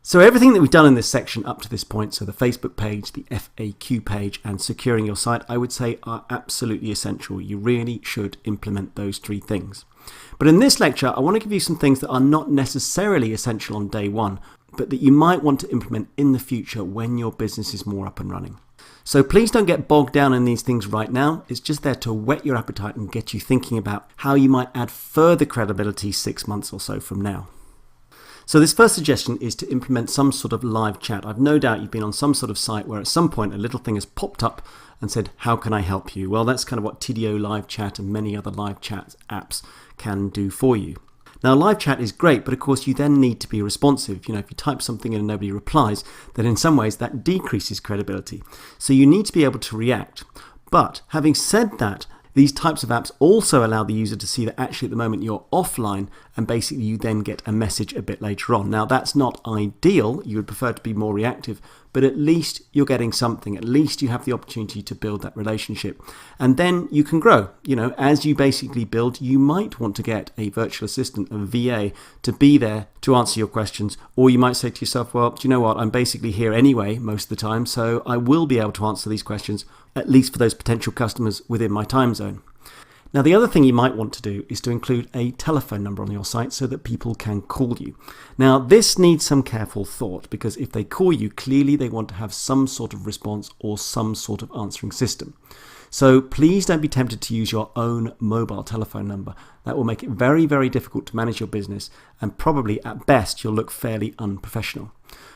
So everything that we've done in this section up to this point, so the Facebook page, the FAQ page, and securing your site, I would say are absolutely essential. You really should implement those three things. But in this lecture, I want to give you some things that are not necessarily essential on day one, but that you might want to implement in the future when your business is more up and running. So please don't get bogged down in these things right now. It's just there to whet your appetite and get you thinking about how you might add further credibility 6 months or so from now. So this first suggestion is to implement some sort of live chat. I've no doubt you've been on some sort of site where at some point a little thing has popped up and said, how can I help you? Well, that's kind of what TDO Live Chat and many other live chat apps can do for you. Now, live chat is great, but of course you then need to be responsive. If you type something in and nobody replies, then in some ways that decreases credibility. So you need to be able to react. But having said that, these types of apps also allow the user to see that actually at the moment you're offline, and basically you then get a message a bit later on. Now that's not ideal, you would prefer to be more reactive, but at least you're getting something. At least you have the opportunity to build that relationship. And then you can grow. As you basically build, you might want to get a virtual assistant, a VA, to be there to answer your questions. Or you might say to yourself, well, do you know what? I'm basically here anyway most of the time, so I will be able to answer these questions, at least for those potential customers within my time zone. Now, the other thing you might want to do is to include a telephone number on your site so that people can call you. Now, this needs some careful thought, because if they call you, clearly they want to have some sort of response or some sort of answering system. So please don't be tempted to use your own mobile telephone number. That will make it very, very difficult to manage your business, and probably at best you'll look fairly unprofessional.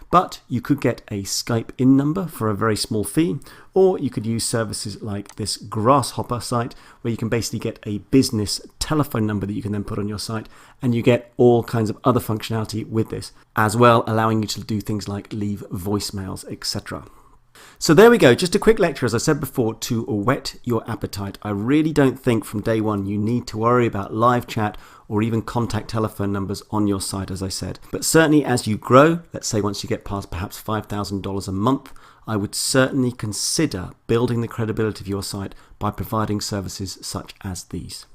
But you could get a Skype in number for a very small fee, or you could use services like this Grasshopper site, where you can basically get a business telephone number that you can then put on your site, and you get all kinds of other functionality with this, as well allowing you to do things like leave voicemails, etc. So there we go, just a quick lecture, as I said before, to whet your appetite. I really don't think from day one you need to worry about live chat or even contact telephone numbers on your site, as I said. But certainly as you grow, let's say once you get past perhaps $5,000 a month, I would certainly consider building the credibility of your site by providing services such as these.